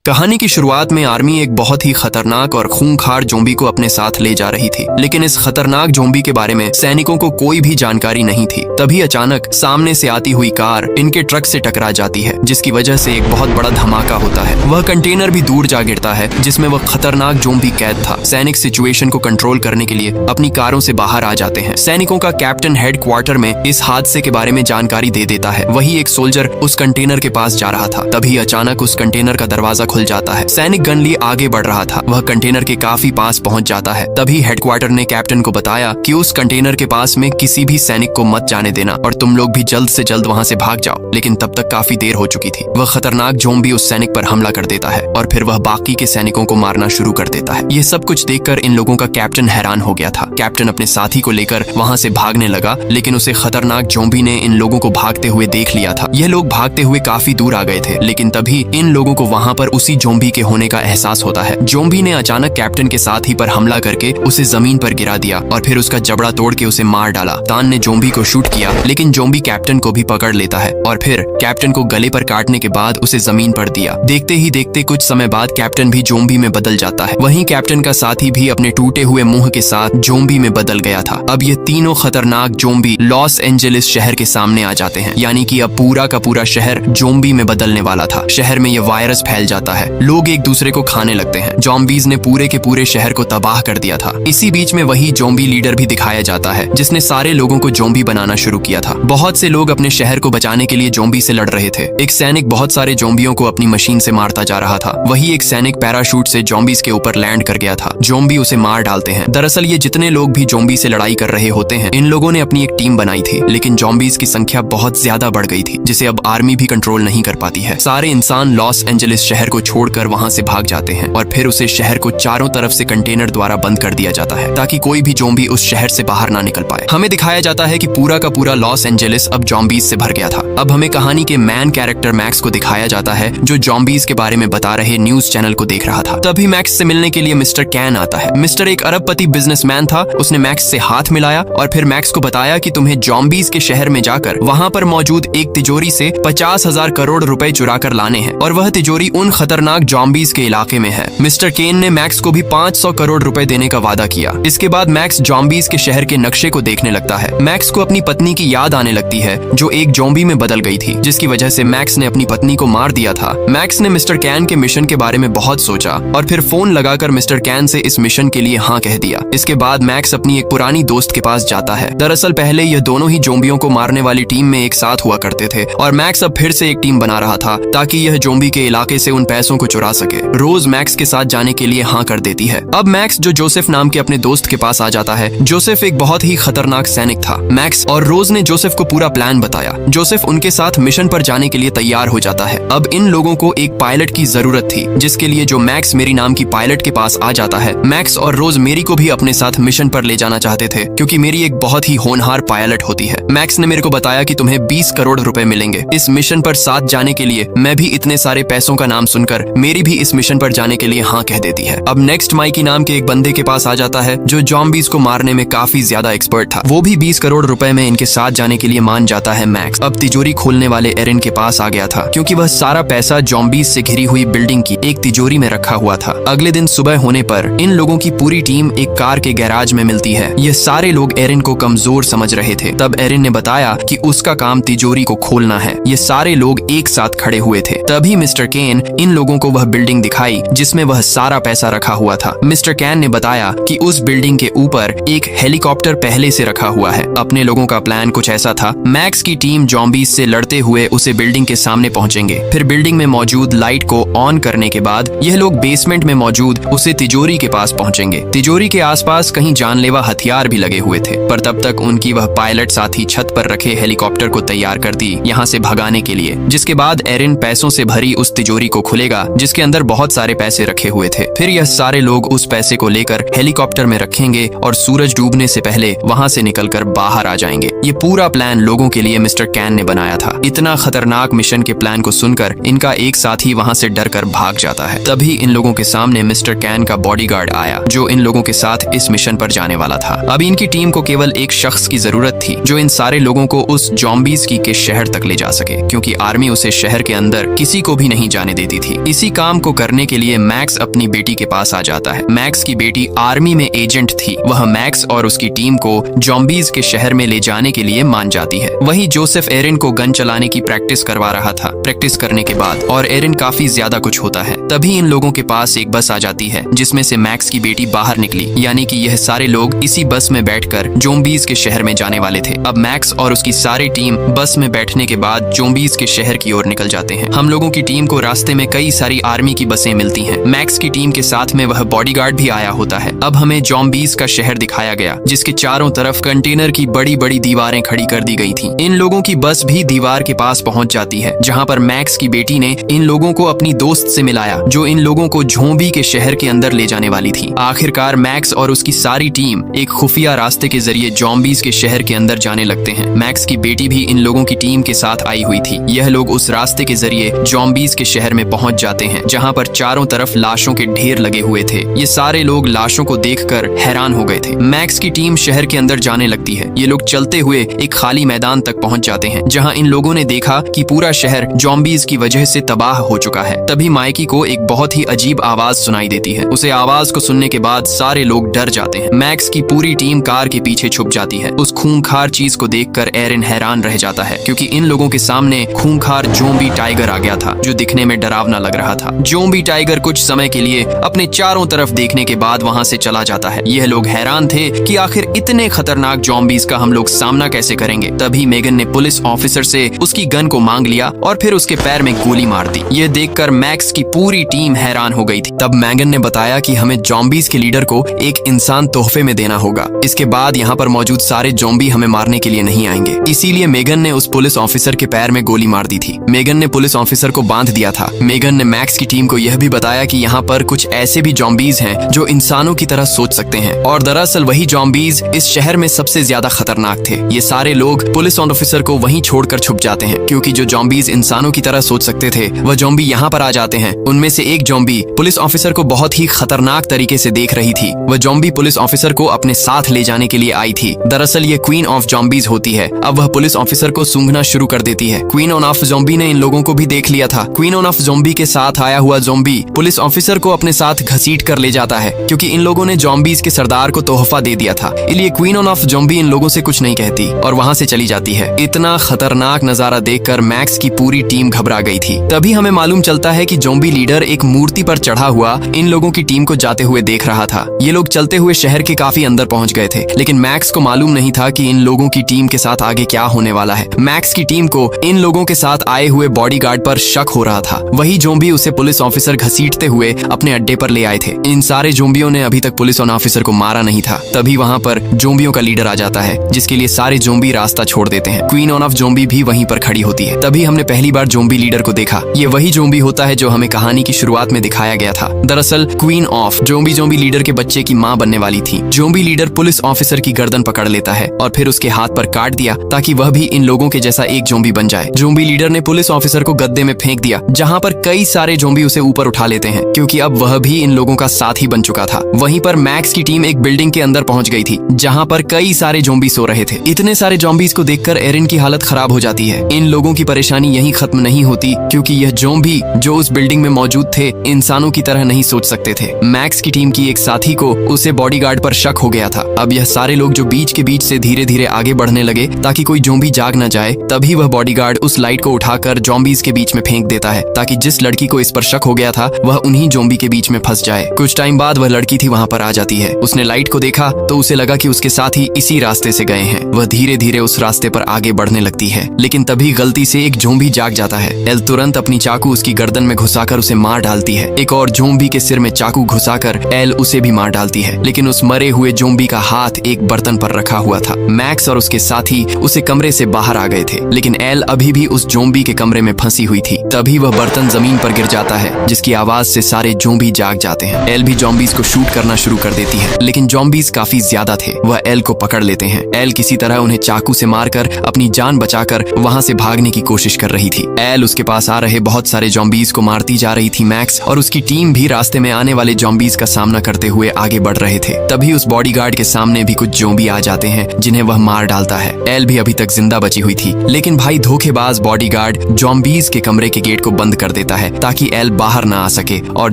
कहानी की शुरुआत में आर्मी एक बहुत ही खतरनाक और खूंखार जोम्बी को अपने साथ ले जा रही थी, लेकिन इस खतरनाक जोम्बी के बारे में सैनिकों को कोई भी जानकारी नहीं थी। तभी अचानक सामने से आती हुई कार इनके ट्रक से टकरा जाती है, जिसकी वजह से एक बहुत बड़ा धमाका होता है। वह कंटेनर भी दूर जा गिरता है जिसमें वह खतरनाक जोम्बी कैद था। सैनिक सिचुएशन को कंट्रोल करने के लिए अपनी कारों से बाहर आ जाते हैं। सैनिकों का कैप्टन हेड क्वार्टर में इस हादसे के बारे में जानकारी दे देता है। वही एक सोल्जर उस कंटेनर के पास जा रहा था। तभी अचानक उस कंटेनर का दरवाजा खुल जाता है। सैनिक गन लिए आगे बढ़ रहा था। वह कंटेनर के काफी पास पहुंच जाता है। तभी हेडक्वार्टर ने कैप्टन को बताया कि उस कंटेनर के पास में किसी भी सैनिक को मत जाने देना और तुम लोग भी जल्द से जल्द वहां से भाग जाओ। लेकिन तब तक काफी देर हो चुकी थी। वह खतरनाक जोम्बी उस सैनिक पर हमला कर देता है और फिर वह बाकी के सैनिकों को मारना शुरू कर देता है। ये सब कुछ देखकर इन लोगों का कैप्टन हैरान हो गया था। कैप्टन अपने साथी को लेकर वहां से भागने लगा, लेकिन उसे खतरनाक जोम्बी ने इन लोगों को भागते हुए देख लिया था। यह लोग भागते हुए काफी दूर आ गए थे, लेकिन तभी इन लोगों को वहां पर उसी जोम्बी के होने का एहसास होता है। जोम्बी ने अचानक कैप्टन के साथी पर हमला करके उसे जमीन पर गिरा दिया और फिर उसका जबड़ा तोड़ के उसे मार डाला। तान ने जोम्बी को शूट किया, लेकिन जोम्बी कैप्टन को भी पकड़ लेता है और फिर कैप्टन को गले पर काटने के बाद उसे जमीन पर दिया। देखते ही देखते कुछ समय बाद कैप्टन भी जोम्बी में बदल जाता है। वहीं कैप्टन का साथी भी अपने टूटे हुए मुंह के साथ जोम्बी में बदल गया था। अब ये तीनों खतरनाक जोम्बी लॉस एंजेलिस शहर के सामने आ जाते हैं, यानी कि अब पूरा का पूरा शहर जोम्बी में बदलने वाला था। शहर में यह वायरस फैल जाता है। लोग एक दूसरे को खाने लगते हैं। ज़ॉम्बीज़ ने पूरे के पूरे शहर को तबाह कर दिया था। इसी बीच में वही ज़ॉम्बी लीडर भी दिखाया जाता है, जिसने सारे लोगों को ज़ॉम्बी बनाना शुरू किया था। बहुत से लोग अपने शहर को बचाने के लिए ज़ॉम्बी से लड़ रहे थे। एक सैनिक बहुत सारे ज़ॉम्बियों को अपनी मशीन से मारता जा रहा था। वही एक सैनिक पैराशूट से ज़ॉम्बीज़ के ऊपर लैंड कर गया था। ज़ॉम्बी उसे मार डालते हैं। दरअसल ये जितने लोग भी ज़ॉम्बी से लड़ाई कर रहे होते हैं, इन लोगों ने अपनी एक टीम बनाई थी, लेकिन ज़ॉम्बीज़ की संख्या बहुत ज्यादा बढ़ गई थी, जिसे अब आर्मी भी कंट्रोल नहीं कर पाती है। सारे इंसान लॉस एंजेलिस शहर को छोड़कर वहां से भाग जाते हैं और फिर उसे शहर को चारों तरफ से कंटेनर द्वारा बंद कर दिया जाता है, ताकि कोई भी ज़ॉम्बी उस शहर से बाहर ना निकल पाए। हमें दिखाया जाता है कि पूरा का पूरा लॉस एंजेलिस अब ज़ॉम्बीज़ से भर गया था। अब हमें कहानी के मैन कैरेक्टर मैक्स को दिखाया जाता है, जो ज़ॉम्बीज़ के बारे में बता रहे न्यूज चैनल को देख रहा था। तभी मैक्स से मिलने के लिए मिस्टर कैन आता है। मिस्टर एक अरबपति बिजनेसमैन था। उसने मैक्स से हाथ मिलाया और फिर मैक्स को बताया कि तुम्हें ज़ॉम्बीज़ के शहर में जाकर वहां पर मौजूद एक तिजोरी से 50,000 करोड़ रुपए चुरा कर लाने हैं, और वह तिजोरी उन खतरनाक ज़ॉम्बीज़ के इलाके में है। मिस्टर केन ने मैक्स को भी 500 करोड़ रुपए देने का वादा किया। इसके बाद मैक्स ज़ॉम्बीज़ के शहर के नक्शे को देखने लगता है। मैक्स को अपनी पत्नी की याद आने लगती है, जो एक ज़ॉम्बी में बदल गई थी, जिसकी वजह से मैक्स ने अपनी पत्नी को मार दिया था। मैक्स ने मिस्टर कैन के मिशन के बारे में बहुत सोचा और फिर फोन लगाकर मिस्टर कैन से इस मिशन के लिए हाँ कह दिया। इसके बाद मैक्स अपनी एक पुरानी दोस्त के पास जाता है। दरअसल पहले यह दोनों ही ज़ॉम्बियों को मारने वाली टीम में एक साथ हुआ करते थे, और मैक्स अब फिर से एक टीम बना रहा था ताकि यह ज़ॉम्बी के इलाके से उन पैसों को चुरा सके। रोज मैक्स के साथ जाने के लिए हाँ कर देती है। अब मैक्स जो जोसेफ नाम के अपने दोस्त के पास आ जाता है। जोसेफ एक बहुत ही खतरनाक सैनिक था। मैक्स और रोज ने जोसेफ को पूरा प्लान बताया। जोसेफ उनके साथ मिशन पर जाने के लिए तैयार हो जाता है। अब इन लोगों को एक पायलट की जरूरत थी, जिसके लिए जो मैक्स मेरी नाम की पायलट के पास आ जाता है। मैक्स और रोज मेरी को भी अपने साथ मिशन पर ले जाना चाहते थे, क्योंकि मेरी एक बहुत ही होनहार पायलट होती है। मैक्स ने मेरे को बताया कि तुम्हें 20 करोड़ रुपए मिलेंगे इस मिशन पर साथ जाने के लिए। मैं भी इतने सारे पैसों का नाम सुनकर मेरी भी इस मिशन पर जाने के लिए हाँ कह देती है। अब नेक्स्ट माइकी नाम के एक बंदे के पास आ जाता है, जो ज़ॉम्बीज़ को मारने में काफी ज्यादा एक्सपर्ट था। वो भी 20 करोड़ रुपए में इनके साथ जाने के लिए मान जाता है। मैक्स अब तिजोरी खोलने वाले एरिन के पास आ गया था, क्योंकि वह सारा पैसा ज़ॉम्बीज़ से घिरी हुई बिल्डिंग की एक तिजोरी में रखा हुआ था। अगले दिन सुबह होने पर इन लोगों की पूरी टीम एक कार के गैराज में मिलती है। ये सारे लोग एरिन को कमजोर समझ रहे थे। तब एरिन ने बताया कि उसका काम तिजोरी को खोलना है। ये सारे लोग एक साथ खड़े हुए थे। तभी मिस्टर केन इन लोगों को वह बिल्डिंग दिखाई जिसमें वह सारा पैसा रखा हुआ था। मिस्टर कैन ने बताया कि उस बिल्डिंग के ऊपर एक हेलीकॉप्टर पहले से रखा हुआ है। अपने लोगों का प्लान कुछ ऐसा था। मैक्स की टीम ज़ॉम्बीज़ से लड़ते हुए उसे बिल्डिंग के सामने पहुंचेंगे। फिर बिल्डिंग में मौजूद लाइट को ऑन करने के बाद यह लोग बेसमेंट में मौजूद उसे तिजोरी के पास पहुंचेंगे। तिजोरी के आसपास कहीं जानलेवा हथियार भी लगे हुए थे, पर तब तक उनकी वह पायलट साथी छत पर रखे हेलीकॉप्टर को तैयार कर दी यहाँ से भगाने के लिए। जिसके बाद एरिन पैसों से भरी उस तिजोरी को खुलेगा, जिसके अंदर बहुत सारे पैसे रखे हुए थे। फिर यह सारे लोग उस पैसे को लेकर हेलीकॉप्टर में रखेंगे और सूरज डूबने से पहले वहां से निकलकर बाहर आ जाएंगे। ये पूरा प्लान लोगों के लिए मिस्टर कैन ने बनाया था। इतना खतरनाक मिशन के प्लान को सुनकर इनका एक साथी वहां से डर कर भाग जाता है। तभी इन लोगों के सामने मिस्टर कैन का बॉडीगार्ड आया, जो इन लोगों के साथ इस मिशन पर जाने वाला था। अब इनकी टीम को केवल एक शख्स की जरूरत थी, जो इन सारे लोगों को उस ज़ॉम्बीज़ के शहर तक ले जा सके, क्योंकि आर्मी उसे शहर के अंदर किसी को भी नहीं जाने देती थी। थी। इसी काम को करने के लिए मैक्स अपनी बेटी के पास आ जाता है। मैक्स की बेटी आर्मी में एजेंट थी। वह मैक्स और उसकी टीम को जॉम्बीज के शहर में ले जाने के लिए मान जाती है। वहीं जोसेफ एरिन को गन चलाने की प्रैक्टिस करवा रहा था। प्रैक्टिस करने के बाद और एरिन काफी ज्यादा कुछ होता है। तभी इन लोगों के पास एक बस आ जाती है जिसमें से मैक्स की बेटी बाहर निकली, यानी कि यह सारे लोग इसी बस में बैठकर जोम्बीज के शहर में जाने वाले थे। अब मैक्स और उसकी सारी टीम बस में बैठने के बाद जोम्बीज के शहर की ओर निकल जाते हैं। हम लोगों की टीम को रास्ते में कई सारी आर्मी की बसें मिलती हैं। मैक्स की टीम के साथ में वह बॉडीगार्ड भी आया होता है। अब हमें जोम्बीज का शहर दिखाया गया जिसके चारों तरफ कंटेनर की बड़ी बड़ी दीवारें खड़ी कर दी गई थी। इन लोगों की बस भी दीवार के पास पहुंच जाती है जहां पर मैक्स की बेटी ने इन लोगों को अपनी दोस्त से मिलाया जो इन लोगों को ज़ॉम्बी के शहर के अंदर ले जाने वाली थी। आखिरकार मैक्स और उसकी सारी टीम एक खुफिया रास्ते के जरिए ज़ॉम्बीज के शहर के अंदर जाने लगते हैं। मैक्स की बेटी भी इन लोगों की टीम के साथ आई हुई थी। यह लोग उस रास्ते के जरिए ज़ॉम्बीज के शहर में पहुंच जाते हैं जहां पर चारों तरफ लाशों के ढेर लगे हुए थे। ये सारे लोग लाशों को देखकर हैरान हो गए थे। मैक्स की टीम शहर के अंदर जाने लगती है। ये लोग चलते हुए एक खाली मैदान तक पहुंच जाते हैं जहां इन लोगों ने देखा कि पूरा शहर ज़ॉम्बीज की वजह से तबाह हो चुका है। तभी माइकी को एक बहुत ही अजीब आवाज सुनाई देती है। उसे आवाज को सुनने के बाद सारे लोग डर जाते हैं। मैक्स की पूरी टीम कार के पीछे छुप जाती है। उस खूंखार चीज को देखकर एरिन हैरान रह जाता है क्योंकि इन लोगों के सामने खूंखार ज़ॉम्बी टाइगर आ गया था जो दिखने में डरावना लग रहा था। ज़ॉम्बी टाइगर कुछ समय के लिए अपने चारों तरफ देखने के बाद वहां से चला जाता है। यह लोग हैरान थे कि आखिर इतने खतरनाक ज़ॉम्बीज का हम लोग सामना कैसे करेंगे। तभी मेगन ने पुलिस ऑफिसर से उसकी गन को मांग लिया और फिर उसके पैर में गोली मार दी। यह देखकर मैक्स की पूरी टीम हैरान हो गई थी। तब मेगन ने बताया कि हमें ज़ॉम्बीज के लीडर को एक इंसान तोहफे में देना होगा। इसके बाद यहाँ पर मौजूद सारे ज़ॉम्बी हमें मारने के लिए नहीं आएंगे। इसीलिए मेगन ने उस पुलिस ऑफिसर के पैर में गोली मार दी थी। मेगन ने पुलिस ऑफिसर को बांध दिया था। मेगन ने मैक्स की टीम को यह भी बताया कि यहाँ पर कुछ ऐसे भी ज़ॉम्बीज हैं जो इंसानों की तरह सोच सकते हैं और दरअसल वही ज़ॉम्बीज इस शहर में सबसे ज्यादा खतरनाक थे। ये सारे लोग पुलिस ऑफिसर को वहीं छोड़कर छुप जाते हैं क्योंकि जो ज़ॉम्बीज इंसानों की तरह सोच सकते थे वह ज़ॉम्बी यहाँ पर आ जाते हैं। उनमें से एक ज़ॉम्बी पुलिस ऑफिसर को बहुत ही खतरनाक तरीके से देख रही थी। वह ज़ॉम्बी पुलिस ऑफिसर को अपने साथ ले जाने के लिए आई थी। दरअसल ये क्वीन ऑफ ज़ॉम्बीज होती है। अब वह पुलिस ऑफिसर को सूंघना शुरू कर देती है। क्वीन ऑफ ज़ॉम्बी ने इन लोगों को भी देख लिया था। क्वीन ऑफ ज़ॉम्बी के साथ आया हुआ ज़ॉम्बी पुलिस ऑफिसर को अपने साथ घसीट कर ले जाता है क्योंकि इन लोगों ने ज़ॉम्बीज के सरदार को तोहफा दे दिया था। इसलिए क्वीन ऑफ ज़ॉम्बी इन लोगों से कुछ नहीं कहती और वहां से चली जाती है। इतना खतरनाक नजारा देखकर मैक्स की पूरी टीम घबरा गई थी। तभी हमें मालूम चलता है कि ज़ॉम्बी लीडर एक मूर्ति पर चढ़ा हुआ इन लोगों की टीम को जाते हुए देख रहा था। ये लोग चलते हुए शहर के काफी अंदर पहुंच गए थे लेकिन मैक्स को मालूम नहीं था कि इन लोगों की टीम के साथ आगे क्या होने वाला है। मैक्स की टीम को इन लोगों के साथ आए हुए बॉडीगार्ड पर शक हो रहा था। वही ज़ॉम्बी उसे पुलिस ऑफिसर घसीटते हुए अपने अड्डे पर ले आए थे। इन सारे ज़ॉम्बियों ने अभी तक पुलिस ऑफिसर को मारा नहीं था। तभी वहां पर ज़ॉम्बियों का लीडर आ जाता है जिसके लिए सारे ज़ॉम्बी रास्ता छोड़ देते हैं। क्वीन ऑफ ज़ॉम्बी भी वहीं पर खड़ी होती है। तभी हमने पहली बार ज़ॉम्बी लीडर को देखा। ये वही ज़ॉम्बी होता है जो हमें कहानी की शुरुआत में दिखाया गया था। दरअसल क्वीन ऑफ ज़ॉम्बी लीडर के बच्चे की माँ बनने वाली थी। ज़ॉम्बी लीडर पुलिस ऑफिसर की गर्दन पकड़ लेता है और फिर उसके हाथ पर काट दिया ताकि वह भी इन लोगों के जैसा एक ज़ॉम्बी बन जाए। ज़ॉम्बी लीडर ने पुलिस ऑफिसर को गद्दे में फेंक दिया जहां पर कई सारे ज़ॉम्बी उसे ऊपर उठा लेते हैं क्योंकि अब वह भी इन लोगों का साथ ही बन चुका था। वहीं पर मैक्स की टीम एक बिल्डिंग के अंदर पहुंच गई थी जहां पर कई सारे ज़ॉम्बी सो रहे थे। इतने सारे ज़ॉम्बीज को देखकर एरिन की हालत खराब हो जाती है। इन लोगों की परेशानी यहीं खत्म नहीं होती क्योंकि यह ज़ॉम्बी जो उस बिल्डिंग में मौजूद थे इंसानों की तरह नहीं सोच सकते थे। मैक्स की टीम की एक साथी को उसे बॉडीगार्ड पर शक हो गया था। अब यह सारे लोग जो बीच के बीच से धीरे धीरे आगे बढ़ने लगे ताकि कोई ज़ॉम्बी जाग न जाए। तभी वह बॉडीगार्ड उस लाइट को उठाकर ज़ॉम्बीज के बीच में फेंक देता है ताकि जिस लड़की को इस पर शक हो गया था वह उन्हीं ज़ॉम्बी के बीच में फंस जाए। कुछ टाइम बाद वह लड़की थी वहां पर आ जाती है। उसने लाइट को देखा तो उसे लगा कि उसके साथी इसी रास्ते से गए हैं। वह धीरे धीरे उस रास्ते पर आगे बढ़ने लगती है लेकिन तभी गलती से एक ज़ॉम्बी जाग जाता है। एल तुरंत अपनी चाकू उसकी गर्दन में घुसाकर उसे मार डालती है। एक और ज़ॉम्बी के सिर में चाकू घुसाकर एल उसे भी मार डालती है लेकिन उस मरे हुए ज़ॉम्बी का हाथ एक बर्तन पर रखा हुआ था। मैक्स और उसके साथी उसे कमरे से बाहर आ गए थे लेकिन एल अभी भी उस ज़ॉम्बी के कमरे में फंसी हुई थी। तभी वह बर्तन जमीन पर गिर जाता है जिसकी आवाज से सारे ज़ॉम्बी जाग जाते हैं। एल भी ज़ॉम्बीज को शूट करना शुरू कर देती है लेकिन ज़ॉम्बीज काफी ज्यादा थे। वह एल को पकड़ लेते हैं। एल किसी तरह उन्हें चाकू से मारकर अपनी जान बचाकर वहां से भागने की कोशिश कर रही थी। एल उसके पास आ रहे बहुत सारे ज़ॉम्बीज को मारती जा रही थी। मैक्स और उसकी टीम भी रास्ते में आने वाले ज़ॉम्बीज का सामना करते हुए आगे बढ़ रहे थे। तभी उस बॉडीगार्ड के सामने भी कुछ ज़ॉम्बी आ जाते हैं जिन्हें वह मार डालता है। एल भी अभी तक जिंदा बची हुई थी लेकिन भाई धोखेबाज बॉडीगार्ड ज़ॉम्बीज के कमरे के गेट को बंद कर देता है है ताकि एल बाहर ना आ सके और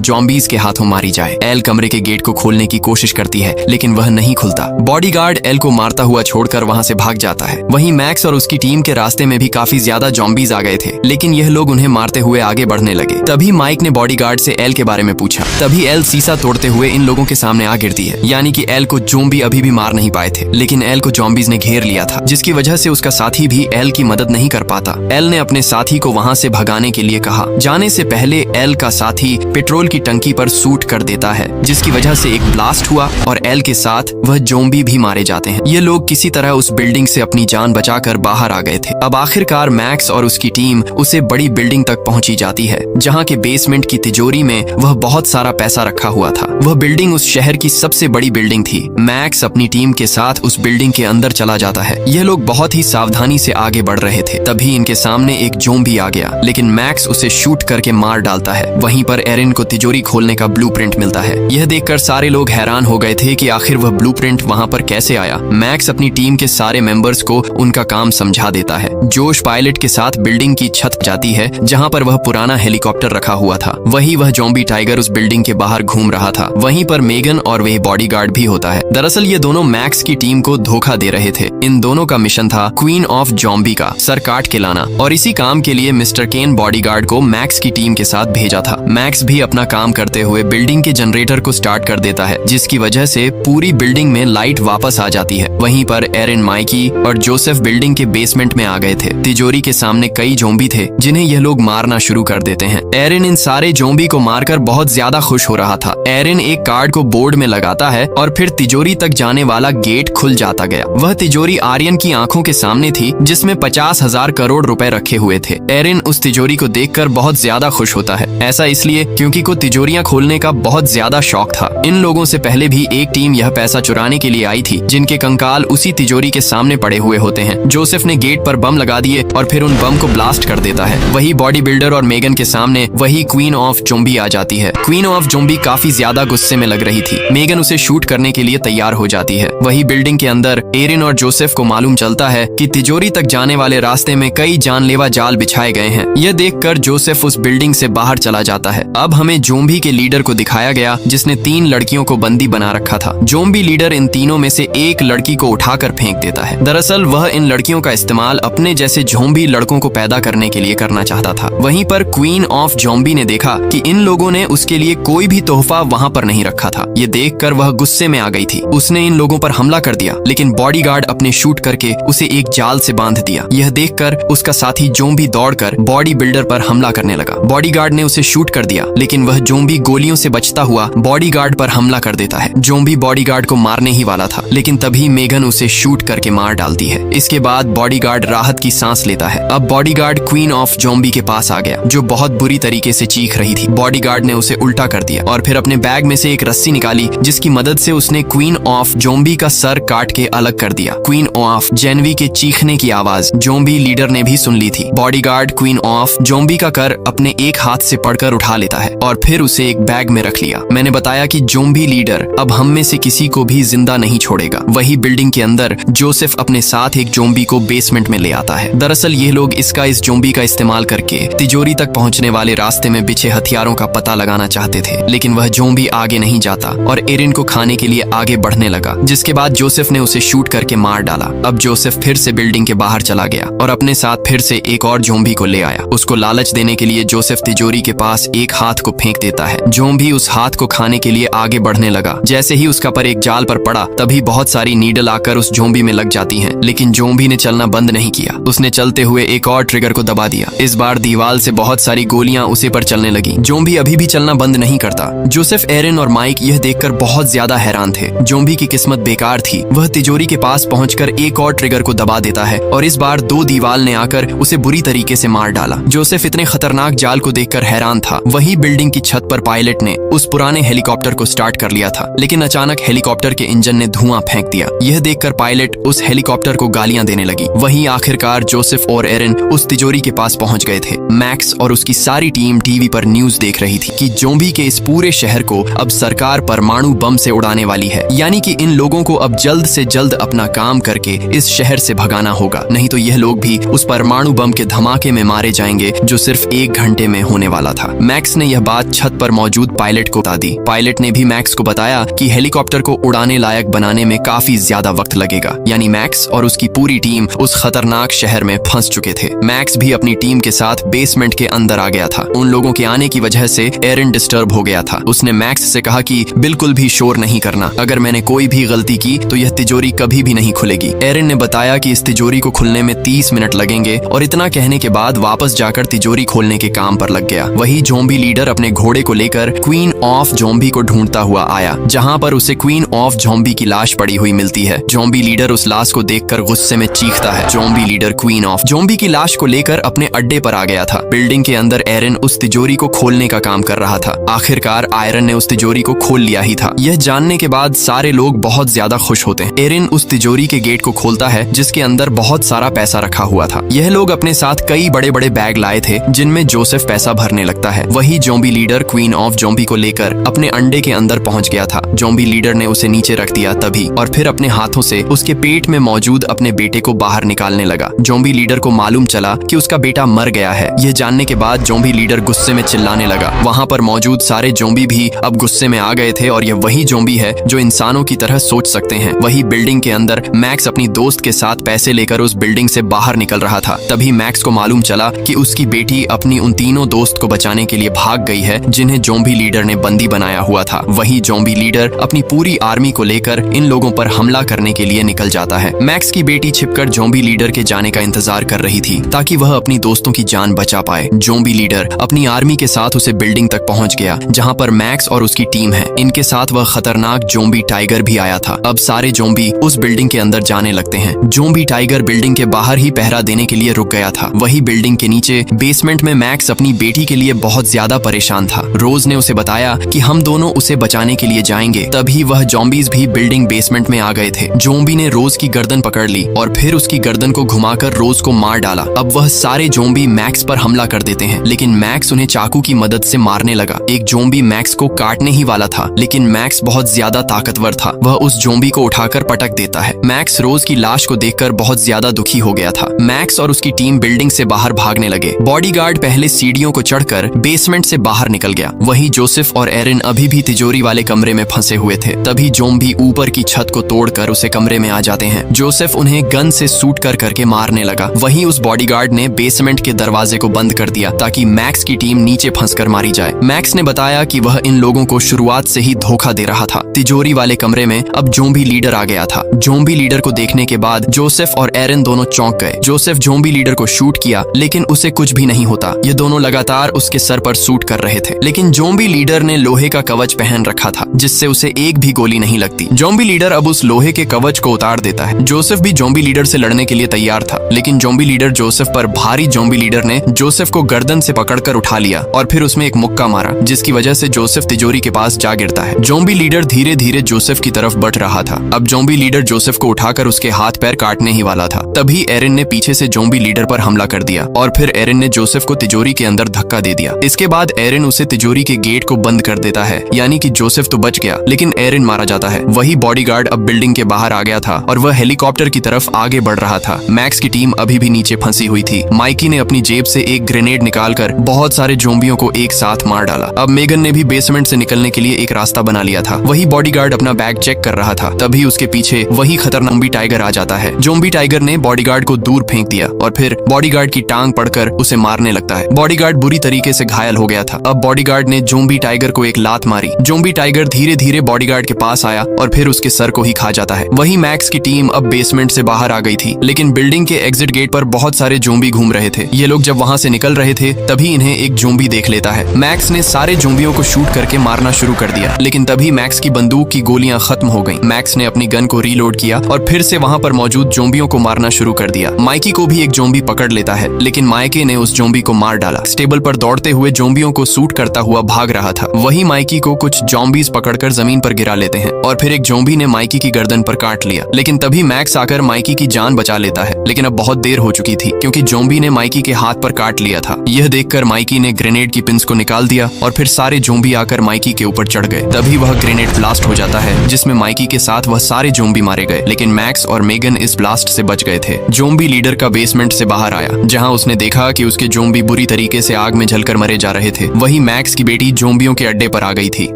जॉम्बीज के हाथों मारी जाए। एल कमरे के गेट को खोलने की कोशिश करती है लेकिन वह नहीं खुलता। बॉडीगार्ड एल को मारता हुआ छोड़कर वहां से भाग जाता है। वहीं मैक्स और उसकी टीम के रास्ते में भी काफी ज्यादा जॉम्बीज आ गए थे, लेकिन यह लोग उन्हें मारते हुए आगे बढ़ने लगे। तभी माइक ने बॉडीगार्ड से एल के बारे में पूछा। तभी एल शीशा तोड़ते हुए इन लोगों के सामने आ गिरती है, यानी कि एल को जोम्बी अभी भी मार नहीं पाए थे, लेकिन एल को जॉम्बीज ने घेर लिया था, जिसकी वजह से उसका साथी भी एल की मदद नहीं कर पाता। एल ने अपने साथी को वहां से भगाने के लिए कहा। जाने से पहले एल का साथी पेट्रोल की टंकी पर शूट कर देता है, जिसकी वजह से एक ब्लास्ट हुआ और एल के साथ वह जोम्बी भी मारे जाते हैं। ये लोग किसी तरह उस बिल्डिंग से अपनी जान बचाकर बाहर आ गए थे। अब आखिरकार मैक्स और उसकी टीम उसे बड़ी बिल्डिंग तक पहुंची जाती है, जहां के बेसमेंट की तिजोरी में वह बहुत सारा पैसा रखा हुआ था। वह बिल्डिंग उस शहर की सबसे बड़ी बिल्डिंग थी। मैक्स अपनी टीम के साथ उस बिल्डिंग के अंदर चला जाता है। यह लोग बहुत ही सावधानी से आगे बढ़ रहे थे, तभी इनके सामने एक जोम्बी आ गया, लेकिन मैक्स उसे शूट करके मार डालता है। वहीं पर एरिन को तिजोरी खोलने का ब्लूप्रिंट मिलता है। यह देखकर सारे लोग हैरान हो गए थे कि आखिर वह ब्लूप्रिंट वहां पर कैसे आया। मैक्स अपनी टीम के सारे मेंबर्स को उनका काम समझा देता है। जोश पायलट के साथ बिल्डिंग की छत जाती है, जहां पर वह पुराना हेलीकॉप्टर रखा हुआ था। वही वह जोम्बी टाइगर उस बिल्डिंग के बाहर घूम रहा था। वहीं पर मेगन और वह बॉडीगार्ड भी होता है। दरअसल ये दोनों मैक्स की टीम को धोखा दे रहे थे। इन दोनों का मिशन था क्वीन ऑफ जॉम्बी का सर काट के लाना, और इसी काम के लिए मिस्टर केन बॉडीगार्ड को मैक्स की टीम के साथ भेजा था। मैक्स भी अपना काम करते हुए बिल्डिंग के जनरेटर को स्टार्ट कर देता है, जिसकी वजह से पूरी बिल्डिंग में लाइट वापस आ जाती है। वहीं पर एरिन, माइकी और जोसेफ बिल्डिंग के बेसमेंट में आ गए थे। तिजोरी के सामने कई जोम्बी थे, जिन्हें यह लोग मारना शुरू कर देते हैं। एरिन इन सारे जोम्बी को मारकर बहुत ज्यादा खुश हो रहा था। एरिन एक कार्ड को बोर्ड में लगाता है और फिर तिजोरी तक जाने वाला गेट खुल जाता गया। वह तिजोरी आर्यन की आंखों के सामने थी, जिसमें 50,000 करोड़ रुपए रखे हुए थे। एरिन उस तिजोरी को देखकर बहुत ज्यादा खुश होता है। ऐसा इसलिए क्योंकि को तिजोरियां खोलने का बहुत ज्यादा शौक था। इन लोगों से पहले भी एक टीम यह पैसा चुराने के लिए आई थी, जिनके कंकाल उसी तिजोरी के सामने पड़े हुए होते हैं। जोसेफ ने गेट पर बम लगा दिए और फिर उन बम को ब्लास्ट कर देता है। वही बॉडी बिल्डर और मेगन के सामने वही क्वीन ऑफ जोम्बी आ जाती है। क्वीन ऑफ जोम्बी काफी ज्यादा गुस्से में लग रही थी। मेगन उसे शूट करने के लिए तैयार हो जाती है। वही बिल्डिंग के अंदर एरिन और जोसेफ को मालूम चलता है कि तिजोरी तक जाने वाले रास्ते में कई जानलेवा जाल बिछाए गए हैं। यह देखकर जोसेफ उस बिल्डिंग से बाहर चला जाता है। अब हमें जोम्बी के लीडर को दिखाया गया, जिसने 3 लड़कियों को बंदी बना रखा था। जोम्बी लीडर इन तीनों में से एक लड़की को उठाकर फेंक देता है। दरअसल वह इन लड़कियों का इस्तेमाल अपने जैसे जोम्बी लड़कों को पैदा करने के लिए करना चाहता था। वहीं पर क्वीन ऑफ जोम्बी ने देखा कि इन लोगों ने उसके लिए कोई भी तोहफा वहां पर नहीं रखा था। ये देखकर वह गुस्से में आ गई थी। उसने इन लोगों पर हमला कर दिया, लेकिन बॉडीगार्ड अपने शूट करके उसे एक जाल से बांध दिया। यह देखकर उसका साथी जोम्बी दौड़कर बॉडी बिल्डर पर हमला करने लगा। बॉडीगार्ड ने उसे शूट कर दिया, लेकिन वह जोम्बी गोलियों से बचता हुआ बॉडीगार्ड पर हमला कर देता है। जोम्बी बॉडीगार्ड को मारने ही वाला था, लेकिन तभी मेगन उसे शूट करके मार डालती है। इसके बाद बॉडीगार्ड राहत की सांस लेता है। अब बॉडीगार्ड क्वीन ऑफ जोम्बी के पास आ गया, जो बहुत बुरी तरीके से चीख रही थी। बॉडीगार्ड ने उसे उल्टा कर दिया और फिर अपने बैग में से एक रस्सी निकाली, जिसकी मदद से उसने क्वीन ऑफ जोम्बी का सर काट के अलग कर दिया। क्वीन ऑफ जेनवी के चीखने की आवाज जोम्बी लीडर ने भी सुन ली थी। बॉडीगार्ड क्वीन ऑफ जोम्बी का कर अपने एक हाथ से पकड़कर उठा लेता है और फिर उसे एक बैग में रख लिया। मैंने बताया कि जोम्बी लीडर अब हम में से किसी को भी जिंदा नहीं छोड़ेगा। वही बिल्डिंग के अंदर जोसेफ अपने साथ एक जोम्बी को बेसमेंट में ले आता है। दरअसल ये लोग इस जोम्बी का इस्तेमाल करके तिजोरी तक पहुंचने वाले रास्ते में बिछे हथियारों का पता लगाना चाहते थे, लेकिन वह जोम्बी आगे नहीं जाता और एरिन को खाने के लिए आगे बढ़ने लगा, जिसके बाद जोसेफ ने उसे शूट करके मार डाला। अब जोसेफ फिर से बिल्डिंग के बाहर चला गया और अपने साथ फिर से एक और जोम्बी को ले आया। उसको लालच देने के लिए जोसेफ तिजोरी के पास एक हाथ को फेंक देता है। जोम्बी उस हाथ को खाने के लिए आगे बढ़ने लगा। जैसे ही उसका पर एक जाल पर पड़ा, तभी बहुत सारी नीडल आकर उस जोम्बी में लग जाती हैं, लेकिन जोम्बी ने चलना बंद नहीं किया। उसने चलते हुए एक और ट्रिगर को दबा दिया। इस बार दीवार से बहुत सारी गोलियां उसे पर चलने लगी। जोम्बी अभी भी चलना बंद नहीं करता। जोसेफ, एरिन और माइक यह देखकर बहुत ज्यादा हैरान थे। जोम्बी की किस्मत बेकार थी। वह तिजोरी के पास पहुंचकर एक और ट्रिगर को दबा देता है और इस बार 2 दीवार ने आकर उसे बुरी तरीके से मार डाला। जोसेफ इतने खतरनाक जाल को देखकर हैरान था। वही बिल्डिंग की छत पर पायलट ने उस पुराने हेलीकॉप्टर को स्टार्ट कर लिया था, लेकिन अचानक हेलीकॉप्टर के इंजन ने धुआं फेंक दिया। यह देखकर पायलट उस हेलीकॉप्टर को गालियां देने लगी। वहीं आखिरकार जोसेफ और एरिन उस तिजोरी के पास पहुंच गए थे। मैक्स और उसकी सारी टीम टीवी पर न्यूज देख रही थी कि जोम्बी के इस पूरे शहर को अब सरकार परमाणु बम से उड़ाने वाली है, यानी कि इन लोगों को अब जल्द से जल्द अपना काम करके इस शहर से भगाना होगा, नहीं तो यह लोग भी उस परमाणु बम के धमाके में मारे जाएंगे जो सिर्फ 1 घंटे घंटे में होने वाला था। मैक्स ने यह बात छत पर मौजूद पायलट को बता दी। पायलट ने भी मैक्स को बताया कि हेलीकॉप्टर को उड़ाने लायक बनाने में काफी ज्यादा वक्त लगेगा। यानी मैक्स और उसकी पूरी टीम उस खतरनाक शहर में फंस चुके थे। मैक्स भी अपनी टीम के साथ बेसमेंट के अंदर आ गया था। उन लोगों के आने की वजह से एरिन डिस्टर्ब हो गया था। उसने मैक्स से कहा कि बिल्कुल भी शोर नहीं करना, अगर मैंने कोई भी गलती की तो यह तिजोरी कभी भी नहीं खुलेगी। एरिन ने बताया कि इस तिजोरी को खुलने में 30 मिनट लगेंगे और इतना कहने के बाद वापस जाकर तिजोरी खोलने के काम पर लग गया। वही ज़ॉम्बी लीडर अपने घोड़े को लेकर क्वीन ऑफ ज़ॉम्बी को ढूंढता हुआ आया, जहां पर उसे क्वीन ऑफ ज़ॉम्बी की लाश पड़ी हुई मिलती है। ज़ॉम्बी लीडर उस लाश को देखकर गुस्से में चीखता है। Zombie leader queen of zombie की लाश को लेकर अपने अड्डे पर आ गया था। बिल्डिंग के अंदर एरिन उस तिजोरी को खोलने का काम कर रहा था। आखिरकार आयरन ने उस तिजोरी को खोल लिया ही था। यह जानने के बाद सारे लोग बहुत ज्यादा खुश होते हैं। एरिन उस तिजोरी के गेट को खोलता है जिसके अंदर बहुत सारा पैसा रखा हुआ था। यह लोग अपने साथ कई बड़े बड़े बैग लाए थे जिनमें जोसेफ पैसा भरने लगता है। वही zombie leader queen of zombie को लेकर अपने अंडे के अंदर पहुंच गया था। ज़ॉम्बी लीडर ने उसे नीचे रख दिया तभी, और फिर अपने हाथों से उसके पेट में मौजूद अपने बेटे को बाहर निकालने लगा। ज़ॉम्बी लीडर को मालूम चला कि उसका बेटा मर गया है। यह जानने के बाद ज़ॉम्बी लीडर गुस्से में चिल्लाने लगा। वहां पर मौजूद सारे ज़ॉम्बी भी अब गुस्से में आ गए थे और यह वही ज़ॉम्बी है जो इंसानों की तरह सोच सकते हैं। वही बिल्डिंग के अंदर मैक्स अपनी दोस्त के साथ पैसे लेकर उस बिल्डिंग से बाहर निकल रहा था। तभी मैक्स को मालूम चला कि उसकी बेटी अपनी उन तीनों दोस्त को बचाने के लिए भाग गई है जिन्हें ज़ॉम्बी लीडर ने बंदी बनाया हुआ था। वही ज़ॉम्बी लीडर अपनी पूरी आर्मी को लेकर इन लोगों पर हमला करने के लिए निकल जाता है। मैक्स की बेटी छिपकर ज़ॉम्बी लीडर के जाने का इंतजार कर रही थी ताकि वह अपनी दोस्तों की जान बचा पाए। ज़ॉम्बी लीडर अपनी आर्मी के साथ उसे बिल्डिंग तक पहुंच गया जहां पर मैक्स और उसकी टीम है। इनके साथ वह खतरनाक ज़ॉम्बी टाइगर भी आया था। अब सारे ज़ॉम्बी उस बिल्डिंग के अंदर जाने लगते हैं। ज़ॉम्बी टाइगर बिल्डिंग के बाहर ही पहरा देने के लिए रुक गया था। वही बिल्डिंग के नीचे बेसमेंट में मैक्स अपनी बेटी के लिए बहुत ज्यादा परेशान था। रोज ने उसे बताया कि हम दोनों उसे बचाने के लिए जाएंगे। तभी वह ज़ॉम्बीज भी बिल्डिंग बेसमेंट में आ गए थे। ज़ॉम्बी ने रोज की गर्दन पकड़ ली और फिर उसकी गर्दन को घुमाकर रोज को मार डाला। अब वह सारे ज़ॉम्बी मैक्स पर हमला कर देते हैं, लेकिन मैक्स उन्हें चाकू की मदद से मारने लगा। एक ज़ॉम्बी मैक्स को काटने ही वाला था, लेकिन मैक्स बहुत ज्यादा ताकतवर था। वह उस ज़ॉम्बी को उठाकर पटक देता है। मैक्स रोज की लाश को देखकर बहुत ज्यादा दुखी हो गया था। मैक्स और उसकी टीम बिल्डिंग से बाहर भागने लगे। बॉडीगार्ड पहले सीढ़ियों को चढ़कर बेसमेंट से बाहर निकल गया। वही जोसेफ और एरिन अभी भी तिजोरी वाले कमरे में फंसे हुए थे। तभी ज़ॉम्बी ऊपर की छत को तोड़कर उसे कमरे में आ जाते हैं। जोसेफ उन्हें गन से शूट कर करके मारने लगा। वहीं उस बॉडीगार्ड ने बेसमेंट के दरवाजे को बंद कर दिया ताकि मैक्स की टीम नीचे फंसकर मारी जाए। मैक्स ने बताया कि वह इन लोगों को शुरुआत से ही धोखा दे रहा था। तिजोरी वाले कमरे में अब ज़ॉम्बी लीडर आ गया था। ज़ॉम्बी लीडर को देखने के बाद जोसेफ और एरिन दोनों चौंक गए। जोसेफ ज़ॉम्बी लीडर को शूट किया, लेकिन उसे कुछ भी नहीं होता। ये दोनों लगातार उसके सर पर शूट कर रहे थे, लेकिन ज़ॉम्बी लीडर ने लोहे का कवच पहन रखा था जिससे उसे एक भी गोली नहीं लगती। ज़ॉम्बी लीडर अब उस लोहे के कवच को उतार देता है। जोसेफ भी ज़ॉम्बी लीडर से लड़ने के लिए तैयार था, लेकिन ज़ॉम्बी लीडर जोसेफ पर भारी ज़ॉम्बी लीडर ने जोसेफ को गर्दन से पकड़कर उठा लिया और फिर उसमें एक मुक्का मारा, जिसकी वजह से जोसेफ तिजोरी के पास जा गिरता है। ज़ॉम्बी लीडर धीरे धीरे जोसेफ की तरफ बढ़ रहा था। अब ज़ॉम्बी लीडर जोसेफ को उठाकर उसके हाथ पैर काटने ही वाला था। तभी एरिन ने पीछे से ज़ॉम्बी लीडर पर हमला कर दिया और फिर एरिन ने जोसेफ को तिजोरी के अंदर धक्का दे दिया। इसके बाद एरिन उसे तिजोरी के गेट को बंद कर देता है, यानी कि जोसेफ तो बच गया, लेकिन एरिन मारा जाता है। वही बॉडीगार्ड अब बिल्डिंग के बाहर आ गया था और वह हेलीकॉप्टर की तरफ आगे बढ़ रहा था। मैक्स की टीम अभी भी नीचे फंसी हुई थी। माइकी ने अपनी जेब से एक ग्रेनेड निकालकर बहुत सारे ज़ॉम्बियों को एक साथ मार डाला। अब मेगन ने भी बेसमेंट से निकलने के लिए एक रास्ता बना लिया था। वही बॉडीगार्ड अपना बैग चेक कर रहा था। तभी उसके पीछे वही खतरनाक ज़ॉम्बी टाइगर आ जाता है। ज़ॉम्बी टाइगर ने बॉडीगार्ड को दूर फेंक दिया और फिर बॉडीगार्ड की टांग पड़कर उसे मारने लगता है। बॉडीगार्ड बुरी तरीके से घायल हो गया था। अब बॉडीगार्ड ने ज़ॉम्बी टाइगर को एक लात मारी। ज़ॉम्बी टाइगर धीरे धीरे बॉडीगार्ड के पास आया और फिर उसके सर को ही खा जाता है। वही मैक्स की टीम अब बेसमेंट से बाहर आ गई थी, लेकिन बिल्डिंग के एग्जिट गेट पर बहुत सारे ज़ॉम्बी घूम रहे थे। ये लोग जब वहां से निकल रहे थे तभी इन्हें एक ज़ॉम्बी देख लेता है। मैक्स ने सारे ज़ॉम्बियों को शूट करके मारना शुरू कर दिया, लेकिन तभी मैक्स की बंदूक की गोलियां खत्म हो गईं। मैक्स ने अपनी गन को रीलोड किया और फिर से वहां पर मौजूद ज़ॉम्बियों को मारना शुरू कर दिया। माइकी को भी एक ज़ॉम्बी पकड़ लेता है, लेकिन माइकी ने उस ज़ॉम्बी को मार डाला। स्टेबल पर दौड़ते हुए ज़ॉम्बियों को शूट करता हुआ भाग रहा था। वही माइकी को कुछ ज़ॉम्बीज पकड़कर जमीन पर गिरा लेते हैं और फिर एक ज़ॉम्बी ने माइकी की गर्दन पर काट लिया, लेकिन तभी मैक्स आकर माइकी की जान बचा लेता है। लेकिन अब बहुत देर हो चुकी थी क्योंकि ज़ॉम्बी ने माइकी के हाथ पर काट लिया था। यह देखकर माइकी ने ग्रेनेड की पिंस को निकाल दिया और फिर सारे ज़ॉम्बी आकर माइकी के ऊपर चढ़ गए। तभी वह ग्रेनेड ब्लास्ट हो जाता है, जिसमें माइकी के साथ वह सारे ज़ॉम्बी मारे गए, लेकिन मैक्स और मेगन इस ब्लास्ट से बच गए थे। ज़ॉम्बी लीडर का बेसमेंट से बाहर आया, जहां उसने देखा कि उसके ज़ॉम्बी बुरी तरीके तरीके से आग में जलकर मरे जा रहे थे। वही मैक्स की बेटी जोम्बियों के अड्डे पर आ गई थी।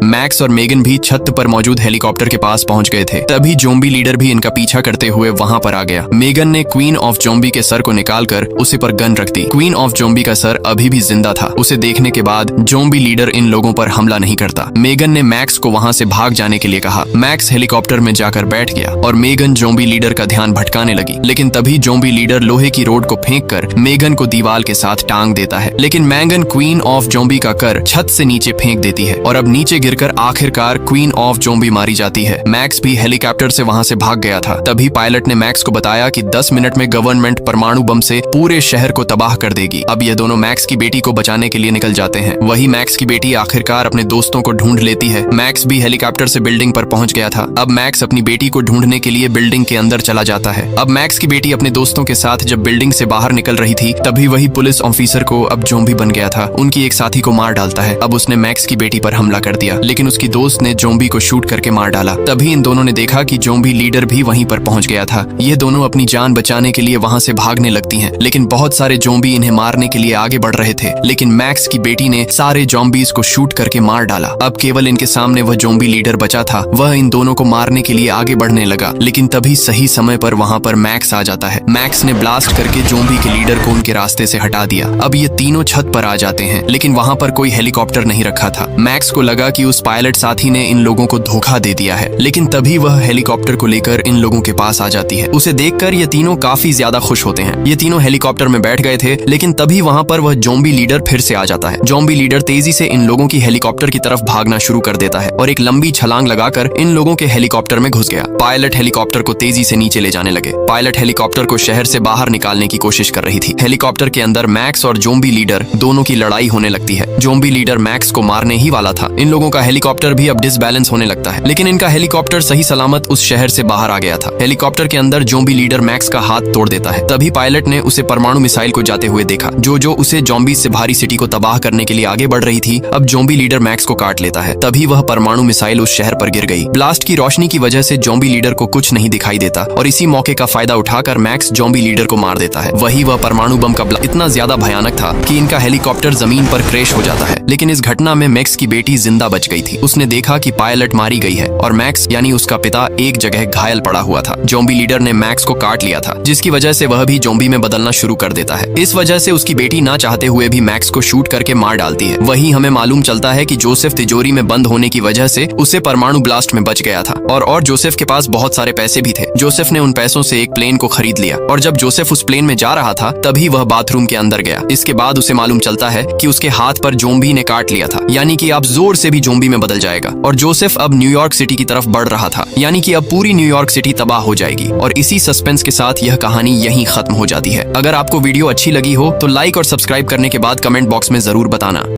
मैक्स और मेगन भी छत पर मौजूद हेलीकॉप्टर के पास पहुंच गए थे। तभी जोम्बी लीडर भी इनका पीछा करते हुए वहां पर आ गया। मेगन ने क्वीन ऑफ जोम्बी के सर को निकालकर उसे पर गन रख दी। क्वीन ऑफ जोम्बी का सर अभी भी जिंदा था। उसे देखने के बाद जोम्बी लीडर इन लोगों पर हमला नहीं करता। मेगन ने मैक्स को वहां से भाग जाने के लिए कहा। मैक्स हेलीकॉप्टर में जाकर बैठ गया और मेगन जोम्बी लीडर का ध्यान भटकाने लगी। लेकिन तभी जोम्बी लीडर लोहे की रोड को फेंककर मेगन को दीवार के साथ टांग देता है। लेकिन मेगन क्वीन ऑफ जोम्बी का कर छत से नीचे फेंक देती है और अब नीचे गिरकर आखिरकार क्वीन ऑफ जोम्बी मारी जाती है। मैक्स भी हेलीकॉप्टर से वहां से भाग गया था। तभी पायलट ने मैक्स को बताया कि 10 मिनट में गवर्नमेंट परमाणु बम से पूरे शहर को तबाह कर देगी। अब ये दोनों मैक्स की बेटी को बचाने के लिए निकल जाते हैं। वही मैक्स की बेटी आखिरकार अपने दोस्तों को ढूंढ लेती है। मैक्स भी हेलीकॉप्टर से बिल्डिंग पर पहुंच गया था। अब मैक्स अपनी बेटी को ढूंढने के लिए बिल्डिंग के अंदर चला जाता है। अब मैक्स की बेटी अपने दोस्तों के साथ जब बिल्डिंग से बाहर निकल रही थी तभी वही पुलिस ऑफिसर को अब जोम्बी बन गया था। उनकी एक साथी को मार डालता है। अब उसने मैक्स की बेटी पर हमला कर दिया लेकिन उसकी दोस्त ने जोम्बी को शूट करके मार डाला। तभी इन दोनों ने देखा कि जोम्बी लीडर भी वहीं पर पहुंच गया था। ये दोनों अपनी जान बचाने के लिए वहां से भागने लगती हैं लेकिन बहुत सारे जोम्बी इन्हें मारने के लिए आगे बढ़ रहे थे। लेकिन मैक्स की बेटी ने सारे जोम्बीज को शूट करके मार डाला। अब केवल इनके सामने वह जोम्बी लीडर बचा था। वह इन दोनों को मारने के लिए आगे बढ़ने लगा लेकिन तभी सही समय पर वहां पर मैक्स आ जाता है। मैक्स ने ब्लास्ट करके जोम्बी के लीडर को उनके रास्ते से हटा दिया। अब ये तीनों छत पर आ जाते हैं लेकिन वहां पर कोई हेलीकॉप्टर नहीं रखा था। मैक्स को लगा कि उस पायलट साथी ने इन लोगों को धोखा दे दिया है लेकिन तभी वह हेलीकॉप्टर को लेकर इन लोगों के पास आ जाती है। उसे देखकर ये तीनों काफी ज्यादा खुश होते हैं। ये तीनों हेलीकॉप्टर में बैठ गए थे लेकिन तभी वहां पर वह जोम्बी लीडर फिर से आ जाता है। जोम्बी लीडर तेजी से इन लोगों की हेलीकॉप्टर की तरफ भागना शुरू कर देता है और एक लंबी छलांग लगाकर इन लोगों के हेलीकॉप्टर में घुस गया। पायलट हेलीकॉप्टर को तेजी से नीचे ले जाने लगे। पायलट हेलीकॉप्टर को शहर से बाहर निकालने की कोशिश कर रही थी। हेलीकॉप्टर के अंदर मैक्स और जोम्बी लीडर दोनों की लड़ाई होने लगती है। जोम्बी लीडर मैक्स को मारने ही वाला था। इन लोगों का हेलीकॉप्टर भी अब डिसबैलेंस होने लगता है लेकिन इनका हेलीकॉप्टर सही सलामत उस शहर से बाहर आ गया था। हेलीकॉप्टर के अंदर जोम्बी लीडर मैक्स का हाथ तोड़ देता है। तभी पायलट ने उसे परमाणु मिसाइल को जाते हुए देखा जो उसे जोम्बी से भारी सिटी को तबाह करने के लिए आगे बढ़ रही थी। अब जोम्बी लीडर मैक्स को काट लेता है। तभी वह परमाणु मिसाइल उस शहर पर गिर गई। ब्लास्ट की रोशनी की वजह से जोम्बी लीडर को कुछ नहीं दिखाई देता और इसी मौके का फायदा उठाकर मैक्स जोम्बी लीडर को मार देता है। वही वह परमाणु बम का इतना ज्यादा भयानक था कि इनका हेलीकॉप्टर जमीन पर क्रैश हो जाता है। लेकिन इस घटना में मैक्स की बेटी जिंदा बच गई थी। उसने देखा कि पायलट मारी गई है और मैक्स यानी उसका पिता एक जगह घायल पड़ा हुआ था। जोम्बी लीडर ने मैक्स को काट लिया था जिसकी वजह से वह भी जोम्बी में बदलना शुरू कर देता है। इस वजह से उसकी बेटी ना चाहते हुए भी मैक्स को शूट करके मार डालती है। वही हमें मालूम चलता है कि जोसेफ तिजोरी में बंद होने की वजह से उसे परमाणु ब्लास्ट में बच गया था और जोसेफ के पास बहुत सारे पैसे भी थे। जोसेफ ने उन पैसों से एक प्लेन को खरीद लिया और जब जोसेफ उस प्लेन में जा रहा था तभी वह बाथरूम के अंदर गया। इसके बाद उसे मालूम चलता है कि उसके हाथ पर जोम्बी ने काट लिया था यानी कि अब जोर से भी जोम्बी में बदल जाएगा और जोसेफ अब न्यूयॉर्क सिटी की तरफ बढ़ रहा था यानी कि अब पूरी न्यूयॉर्क सिटी तबाह हो जाएगी। और इसी सस्पेंस के साथ यह कहानी यहीं खत्म हो जाती है। अगर आपको वीडियो अच्छी लगी हो तो लाइक और सब्सक्राइब करने के बाद कमेंट बॉक्स में जरूर बताना।